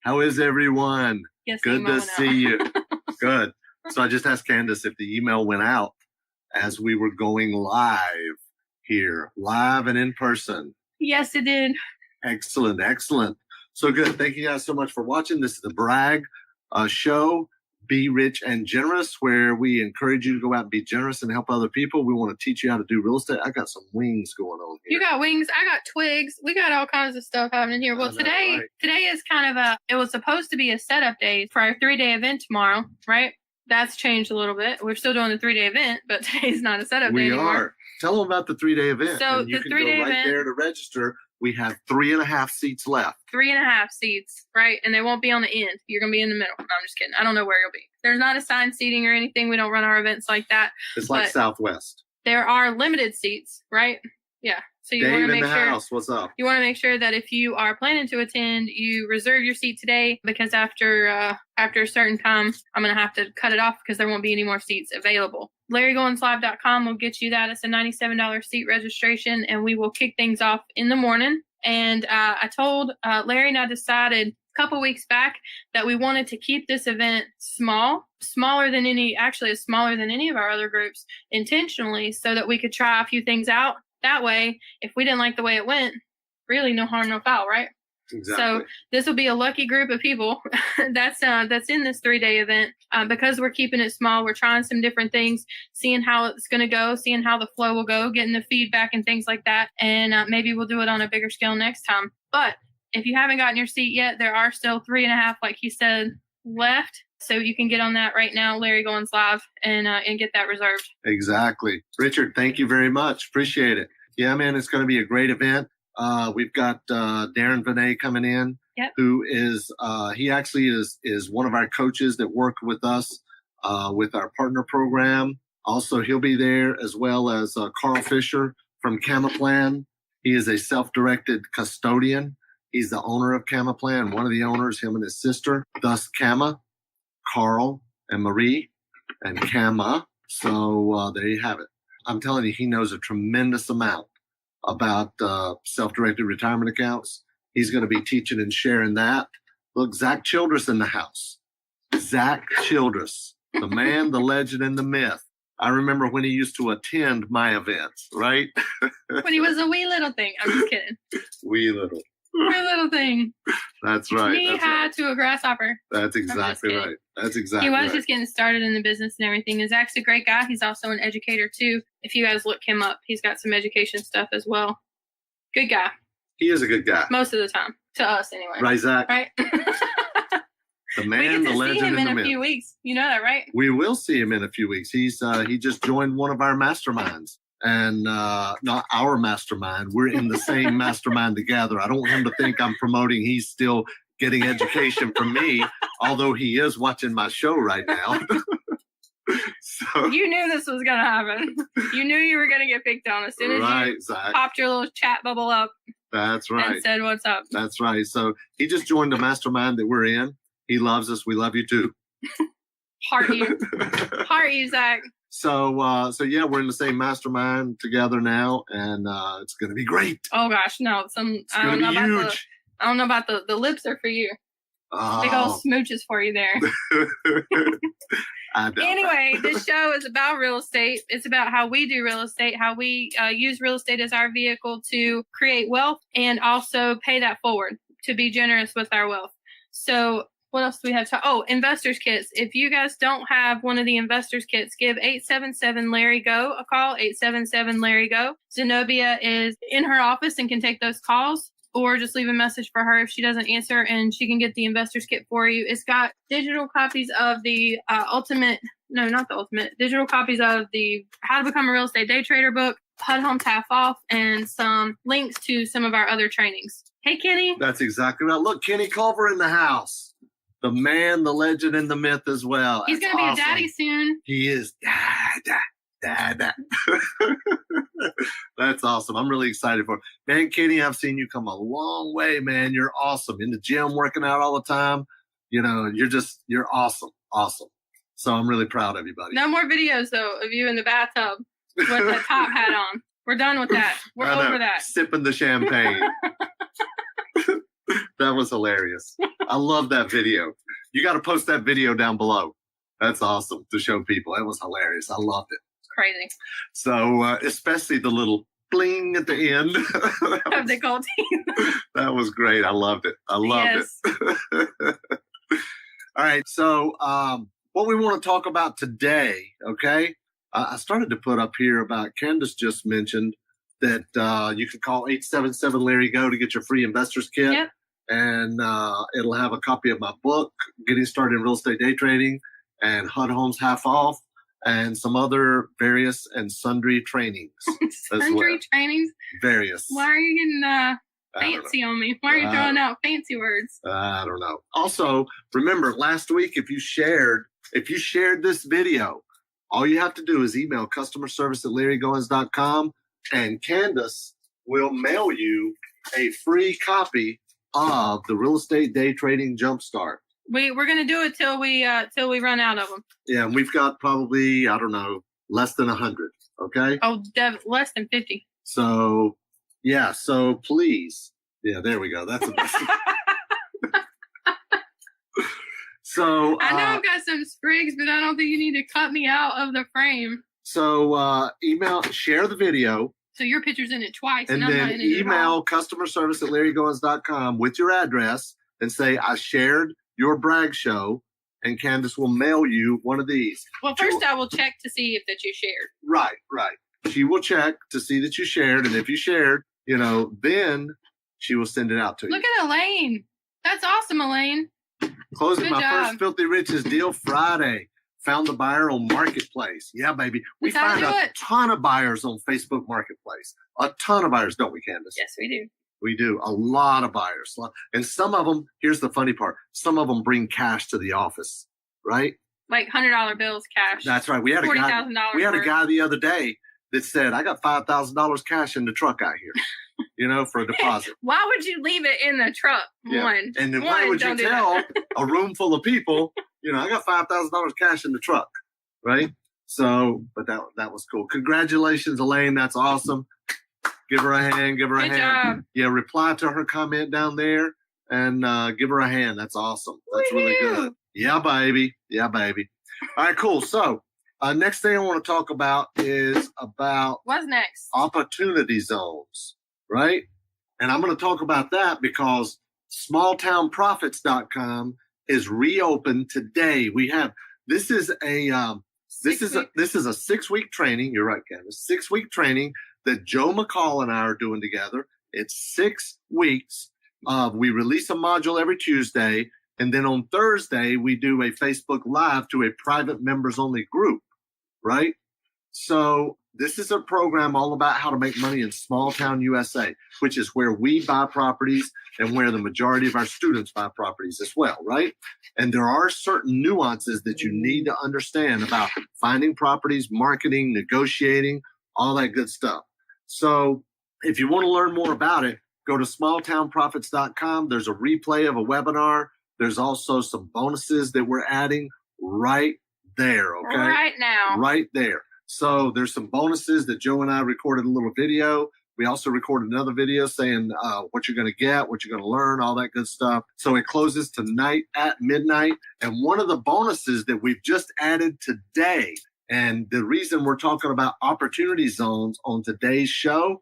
How is everyone? Yes, good to see you. Good. So I just asked Kandas if the email went out as we were going live here, live and in person. Yes, it did. Excellent, excellent. So good. Thank you guys so much for watching. This is the Brag show, Be Rich and Generous, where we encourage you to go out and be generous and help other people. We want to teach you how to do real estate. I got some wings going on here. You got wings. I got twigs. We got all kinds of stuff happening here. Well, today is kind of it was supposed to be a setup day for our 3-day event tomorrow, right? That's changed a little bit. We're still doing the 3-day event, but today's not a setup day anymore. We are. Tell them about the 3-day event. So and you the can 3-day go right event, there to register. We have 3.5 seats left. 3.5 seats, right? And they won't be on the end. You're going to be in the middle. No, I'm just kidding. I don't know where you'll be. There's not assigned seating or anything. We don't run our events like that. It's like Southwest. There are limited seats, right? Yeah. So you want to make sure. House. What's up? You want to make sure that if you are planning to attend, you reserve your seat today, because after a certain time, I'm going to have to cut it off because there won't be any more seats available. LarryGoinsLive.com will get you that. It's a $97 seat registration, and we will kick things off in the morning. And I told Larry and I decided a couple weeks back that we wanted to keep this event smaller than any of our other groups intentionally, so that we could try a few things out. That way, if we didn't like the way it went, really no harm, no foul, right? Exactly. So this will be a lucky group of people that's in this 3-day event. Because we're keeping it small, we're trying some different things, seeing how it's going to go, seeing how the flow will go, getting the feedback and things like that. And maybe we'll do it on a bigger scale next time. But if you haven't gotten your seat yet, there are still 3.5, like he said, left. So you can get on that right now, Larry Goins Live, and get that reserved. Exactly. Richard, thank you very much. Appreciate it. Yeah, man, it's going to be a great event. We've got Darren Vinay coming in, who is he actually is one of our coaches that work with us with our partner program. Also, he'll be there, as well as Carl Fisher from Camaplan. He is a self-directed custodian. He's the owner of Camaplan, one of the owners, him and his sister, thus Kama, Carl, and Marie, and Kama. So there you have it. I'm telling you, he knows a tremendous amount about self-directed retirement accounts. He's going to be teaching and sharing that. Look, Zach Childress in the house. Zach Childress, the man, the legend, and the myth. I remember when he used to attend my events, right? When he was a wee little thing. I'm just kidding. Wee little thing. That's right. Knee high to a grasshopper. That's exactly right. That's exactly right. He was right. just getting started in the business and everything. And Zach's a great guy. He's also an educator too. If you guys look him up, he's got some education stuff as well. Good guy. He is a good guy. Most of the time. To us anyway. Right, Zach? Right? The man, the legend, and the myth. We get to see him in a few weeks. You know that, right? We will see him in a few weeks. He just joined one of our masterminds. And not our mastermind. We're in the same mastermind together. I don't want him to think I'm promoting he's still getting education from me, although he is watching my show right now. So, you knew this was going to happen. You knew you were going to get picked on as soon as you Zach. Popped your little chat bubble up. That's right. And said, what's up? That's right. So he just joined the mastermind that we're in. He loves us. We love you too. Heart you. Heart you, Zach. So yeah, we're in the same mastermind together now, and it's going to be great. Oh gosh, no! I don't know about the lips are for you. Big old smooches for you there. Anyway, this show is about real estate. It's about how we do real estate, how we use real estate as our vehicle to create wealth and also pay that forward, to be generous with our wealth. So what else do we have? Investors kits. If you guys don't have one of the investors kits, give 877-LARRY-GO a call, 877-LARRY-GO. Zenobia is in her office and can take those calls, or just leave a message for her if she doesn't answer, and she can get the investors kit for you. It's got digital copies of the digital copies of the How to Become a Real Estate Day Trader book, HUD Homes Half Off, and some links to some of our other trainings. Hey, Kenny. That's exactly right. Look, Kenny Culver in the house. The man, the legend, and the myth as well. He's going to be a daddy soon. He is. Dad. That's awesome. I'm really excited for it. Man, Kenny, I've seen you come a long way, man. You're awesome. In the gym, working out all the time. You know, you're awesome. Awesome. So I'm really proud of you, buddy. No more videos, though, of you in the bathtub with the top hat on. We're done with that. We're over that. Sipping the champagne. That was hilarious. I love that video. You got to post that video down below. That's awesome to show people. That was hilarious. I loved it. It's crazy. So, especially the little bling at the end of the gold teeth. That was great. I loved it. I loved it. All right. So, what we want to talk about today, okay? I started to put up here about Kandas just mentioned that you can call 877-LARRY-GO to get your free investor's kit. Yep. And it'll have a copy of my book, Getting Started in Real Estate Day Trading, and HUD Homes Half Off, and some other various and sundry trainings. Sundry trainings? Various. Why are you getting fancy on me? Why are you throwing out fancy words? I don't know. Also, remember last week, if you shared this video, all you have to do is email customer service at larrygoins.com, and Kandas will mail you a free copy of the Real Estate Day Trading Jumpstart. We're gonna do it till we run out of them. Yeah, and we've got probably, I don't know, less than 100. Okay. Oh, less than 50. So yeah, so please, yeah, there we go. That's the best. So I know I've got some sprigs, but I don't think you need to cut me out of the frame. So share the video. So your picture's in it twice, and I'm then not in it email customer service at larrygoins.com with your address and say, I shared your brag show, and Kandas will mail you one of these. Well, first I will check to see if that you shared. Right. She will check to see that you shared, and if you shared, then she will send it out to you. Look at Elaine. That's awesome, Elaine. Closing my first Filthy Riches deal Friday. Found the buyer on Marketplace. Yeah, baby. We find a ton of buyers on Facebook Marketplace. A ton of buyers, don't we, Kandas? Yes, we do. We do. A lot of buyers. And some of them, here's the funny part, some of them bring cash to the office, right? Like $100 bills cash. That's right. We had $40,000. We had a guy the other day that said, I got $5,000 cash in the truck out here, for a deposit. Why would you leave it in the truck? Yeah. One. And then why would you tell a room full of people, I got $5,000 cash in the truck, right? So, but that was cool. Congratulations, Elaine. That's awesome. Give her a hand. Give her a hand. Job. Yeah, reply to her comment down there and give her a hand. That's awesome. That's really good. Yeah, baby. Yeah, baby. All right, cool. So, next thing I want to talk about is about what's next? Opportunity zones, right? And I'm going to talk about that because smalltownprofits.com is reopened today. We have this is a 6-week training. You're right, Kandas. 6-week training that Joe McCall and I are doing together. It's 6 weeks. We release a module every Tuesday, and then on Thursday we do a Facebook Live to a private members only group, right? So this is a program all about how to make money in small town USA, which is where we buy properties and where the majority of our students buy properties as well, right? And there are certain nuances that you need to understand about finding properties, marketing, negotiating, all that good stuff. So if you want to learn more about it, go to smalltownprofits.com. There's a replay of a webinar. There's also some bonuses that we're adding right there, okay? Right now. Right there. So there's some bonuses that Joe and I recorded a little video. We also recorded another video saying what you're going to get, what you're going to learn, all that good stuff. So it closes tonight at midnight. And one of the bonuses that we've just added today, and the reason we're talking about opportunity zones on today's show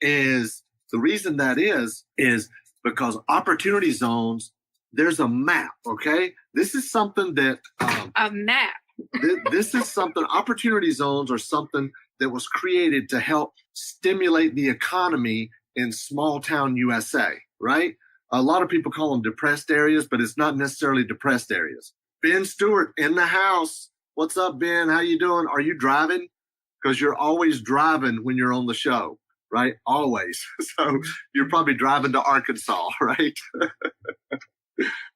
is the reason that is because opportunity zones, there's a map, okay? This is something that... a map. This is something, opportunity zones are something that was created to help stimulate the economy in small town USA, right? A lot of people call them depressed areas, but it's not necessarily depressed areas. Ben Stewart in the house. What's up, Ben? How you doing? Are you driving? Because you're always driving when you're on the show, right? Always. So you're probably driving to Arkansas, right?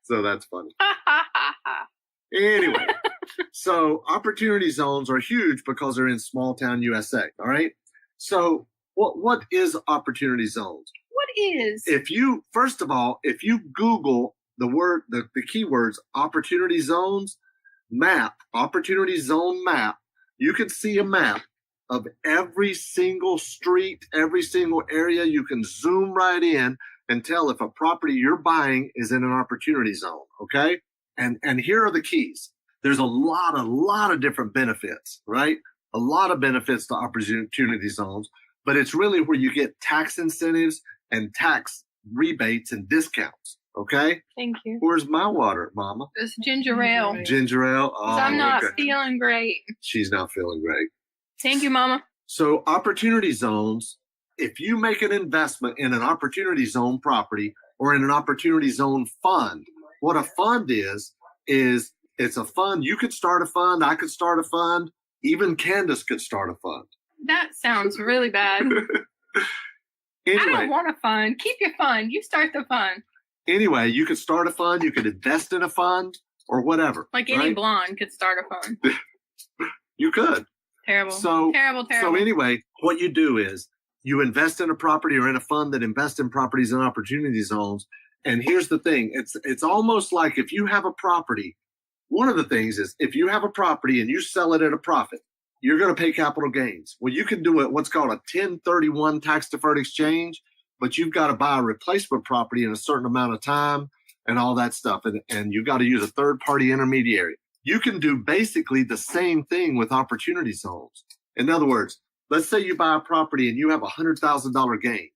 So that's funny. Anyway, so opportunity zones are huge because they're in small town USA. All right. So what is opportunity zones? What is? First of all, if you Google the keywords opportunity zones map, opportunity zone map, you can see a map of every single street, every single area. You can zoom right in and tell if a property you're buying is in an opportunity zone. Okay. And here are the keys. There's a lot of different benefits, right? A lot of benefits to opportunity zones, but it's really where you get tax incentives and tax rebates and discounts. Okay. Thank you. Where's my water, Mama? It's ginger ale. Ginger ale. Oh, I'm not feeling great. She's not feeling great. Thank you, Mama. So opportunity zones, if you make an investment in an opportunity zone property or in an opportunity zone fund, what a fund is it's a fund. You could start a fund. I could start a fund. Even Kandas could start a fund. That sounds really bad. Anyway, I don't want a fund. Keep your fund. You start the fund. Anyway, you could start a fund. You could invest in a fund or whatever. Like any blonde could start a fund. You could. Terrible. Terrible. So anyway, what you do is you invest in a property or in a fund that invests in properties and opportunity zones. And here's the thing. It's almost like if you have a property, one of the things is if you have a property and you sell it at a profit, you're going to pay capital gains. Well, you can do it what's called a 1031 tax deferred exchange, but you've got to buy a replacement property in a certain amount of time and all that stuff. And you've got to use a third party intermediary. You can do basically the same thing with opportunity zones. In other words, let's say you buy a property and you have a $100,000 gain.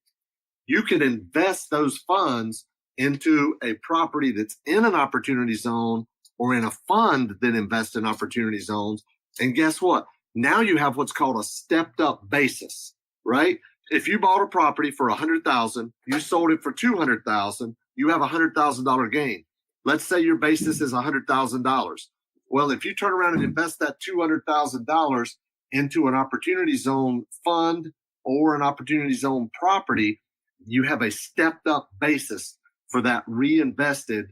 You can invest those funds into a property that's in an opportunity zone or in a fund that invests in opportunity zones. And guess what? Now you have what's called a stepped up basis, right? If you bought a property for $100,000, you sold it for $200,000, you have a $100,000 gain. Let's say your basis is $100,000. Well, if you turn around and invest that $200,000 into an opportunity zone fund or an opportunity zone property, you have a stepped up basis for that reinvested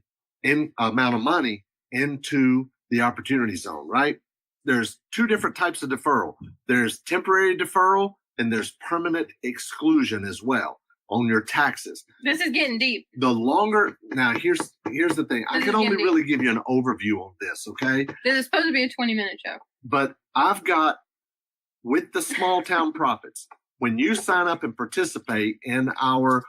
amount of money into the opportunity zone, right? There's two different types of deferral. There's temporary deferral and there's permanent exclusion as well on your taxes. This is getting deep. Now here's the thing. I can only really give you an overview on this, okay? This is supposed to be a 20-minute show. But I've got, with the small town profits, when you sign up and participate in our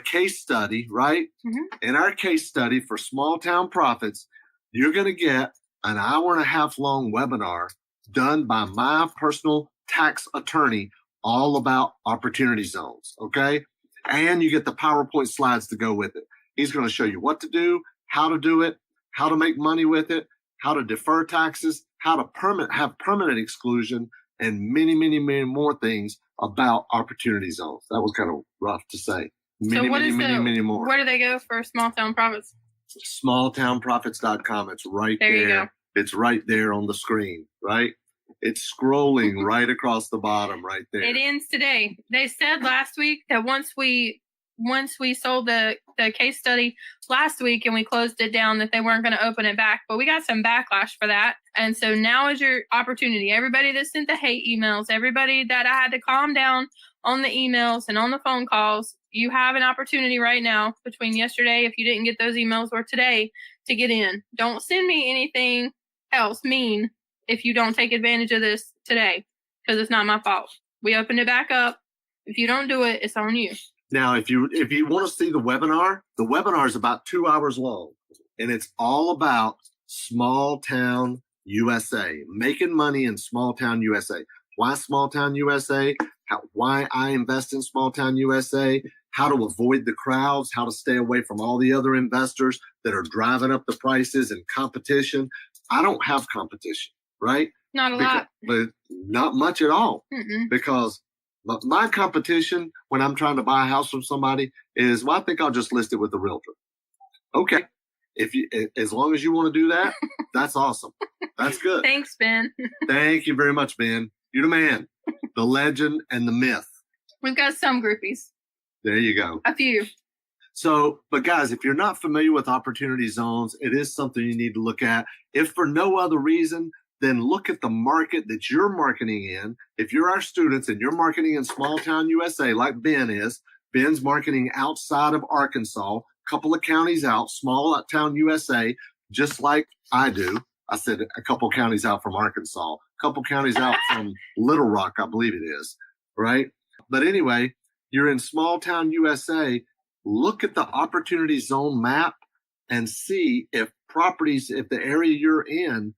case study, right? Mm-hmm. In our case study for small town profits, you're going to get an hour and a half long webinar done by my personal tax attorney all about opportunity zones, okay? And you get the PowerPoint slides to go with it. He's going to show you what to do, how to do it, how to make money with it, how to defer taxes, how to have permanent exclusion, and many, many, many more things about opportunity zones. That was kind of rough to say. Many more. Where do they go for small town profits? Smalltownprofits.com. It's right there. There you go. It's right there on the screen, right? It's scrolling right across the bottom right there. It ends today. They said last week that once we sold the case study last week and we closed it down, that they weren't going to open it back. But we got some backlash for that. And so now is your opportunity. Everybody that sent the hate emails, everybody that I had to calm down on the emails and on the phone calls, you have an opportunity right now between yesterday, if you didn't get those emails, or today, to get in. Don't send me anything else mean if you don't take advantage of this today, because it's not my fault. We opened it back up. If you don't do it, it's on you. Now, if you want to see the webinar is about 2 hours long, and it's all about small town USA, making money in small town USA. Why small town USA? Why I invest in small town USA? How to avoid the crowds? How to stay away from all the other investors that are driving up the prices and competition. I don't have competition, right? Not a lot. But not much at all. Mm-mm. Because my competition when I'm trying to buy a house from somebody is, well, I think I'll just list it with the realtor. Okay. As long as you want to do that, that's awesome. That's good. Thanks, Ben. Thank you very much, Ben. You're the man, the legend, and the myth. We've got some groupies. There you go. A few. So, but guys, if you're not familiar with opportunity zones, it is something you need to look at. If for no other reason, then look at the market that you're marketing in. If you're our students and you're marketing in small town USA, like Ben is, Ben's marketing outside of Arkansas, a couple of counties out, small town USA, just like I do. I said a couple counties out from Arkansas, a couple counties out from Little Rock, I believe it is, right? But anyway, you're in small town USA. look at the opportunity zone map and see if the area you're in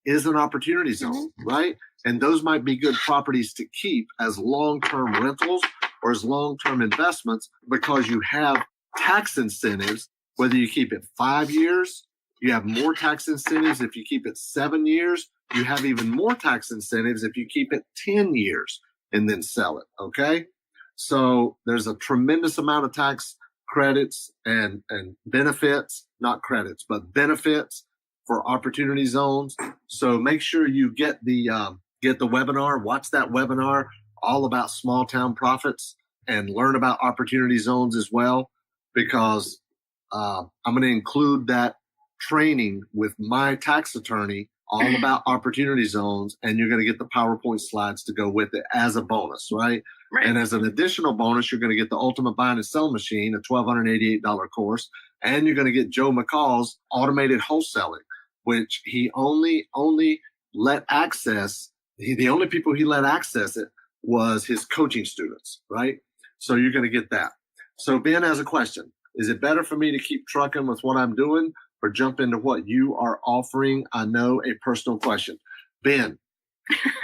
is an opportunity zone, right? And those might be good properties to keep as long-term rentals or as long-term investments, because you have tax incentives, whether you keep it 5 years, you have more tax incentives if you keep it 7 years, you have even more tax incentives if you keep it 10 years and then sell it, okay? So there's a tremendous amount of tax credits and benefits, not credits, but benefits for opportunity zones. So make sure you get the webinar, watch that webinar all about small town profits, and learn about opportunity zones as well, because I'm going to include that training with my tax attorney all about opportunity zones, and you're going to get the PowerPoint slides to go with it as a bonus, right? And as an additional bonus, you're going to get the Ultimate Buying and Selling Machine, a $1,288 course, and you're going to get Joe McCall's Automated Wholesaling, which he only let access. The only people he let access it was his coaching students, right? So you're going to get that. So Ben has a question. Is it better for me to keep trucking with what I'm doing or jump into what you are offering? I know, a personal question. Ben,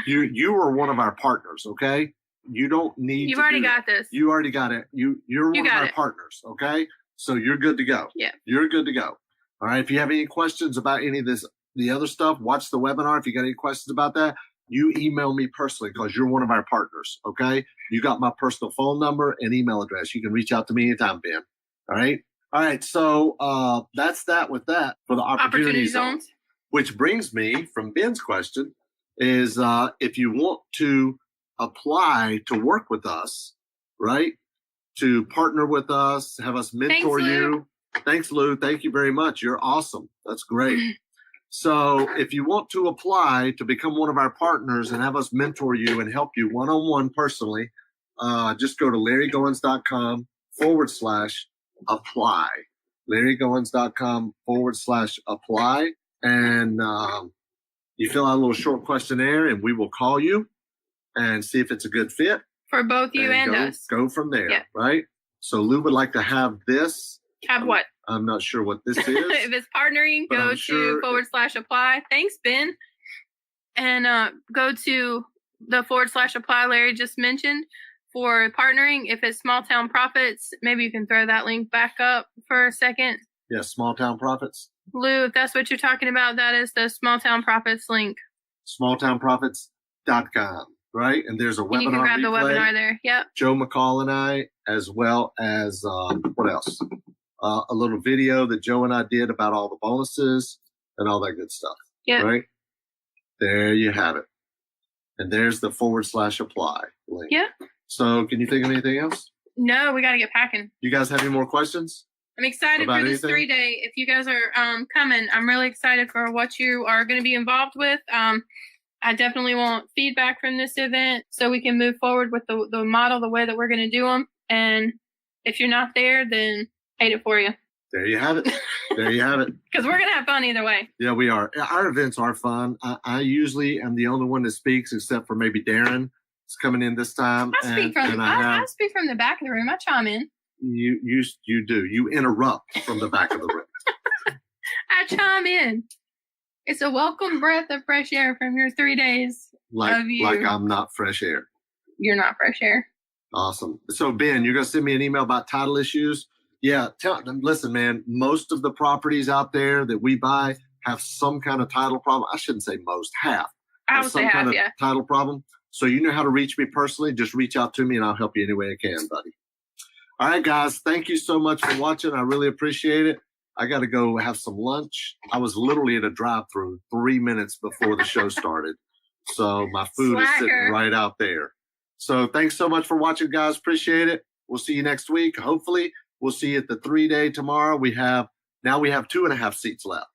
you are one of our partners, okay? You don't need You've already got this. You already got it. You're one of our partners, okay? So you're good to go. Yeah. You're good to go. All right. If you have any questions about any of this, the other stuff, watch the webinar. If you got any questions about that, you email me personally, because you're one of our partners, okay? You got my personal phone number and email address. You can reach out to me anytime, Ben. All right? All right, so that's that with that for the opportunity zones. Which brings me from Ben's question is if you want to apply to work with us, right, to partner with us, have us mentor you. Thanks, Lou. Thank you very much. You're awesome. That's great. So if you want to apply to become one of our partners and have us mentor you and help you one-on-one personally, just go to larrygoins.com/apply. larrygoins.com/apply. And you fill out a little short questionnaire, and we will call you and see if it's a good fit. For both you and us. Go from there, right? So Lou would like to have this. Have what? I'm not sure what this is. If it's partnering, go to /apply. Thanks, Ben. And go to the /apply Larry just mentioned for partnering. If it's small town profits, maybe you can throw that link back up for a second. Yeah, small town profits. Lou, if that's what you're talking about, that is the small town profits link. smalltownprofits.com, right? And there's a webinar. You can grab the webinar there. Yep. Joe McCall and I, as well as what else? A little video that Joe and I did about all the bonuses and all that good stuff. Yeah. Right? There you have it. And there's the /apply link. Yeah. So can you think of anything else? No, we got to get packing. You guys have any more questions? I'm excited for this 3-day. If you guys are coming, I'm really excited for what you are going to be involved with. I definitely want feedback from this event so we can move forward with the model, the way that we're going to do them. And if you're not there, then hate it for you. There you have it. There you have it. Because we're going to have fun either way. Yeah, we are. Our events are fun. I usually am the only one that speaks, except for maybe Darren. It's coming in this time. I speak from the back of the room. I chime in. You do. You interrupt from the back of the room. I chime in. It's a welcome breath of fresh air from your 3 days of you. Like I'm not fresh air. You're not fresh air. Awesome. So, Ben, you're going to send me an email about title issues? Yeah. Listen, man, most of the properties out there that we buy have some kind of title problem. I shouldn't say most, half. I would say half, yeah. Title problem. So you know how to reach me personally. Just reach out to me and I'll help you any way I can, buddy. All right, guys. Thank you so much for watching. I really appreciate it. I got to go have some lunch. I was literally at a drive-thru 3 minutes before the show started. So my food is sitting right out there. So thanks so much for watching, guys. Appreciate it. We'll see you next week. Hopefully, we'll see you at the 3-day tomorrow. We have 2.5 seats left.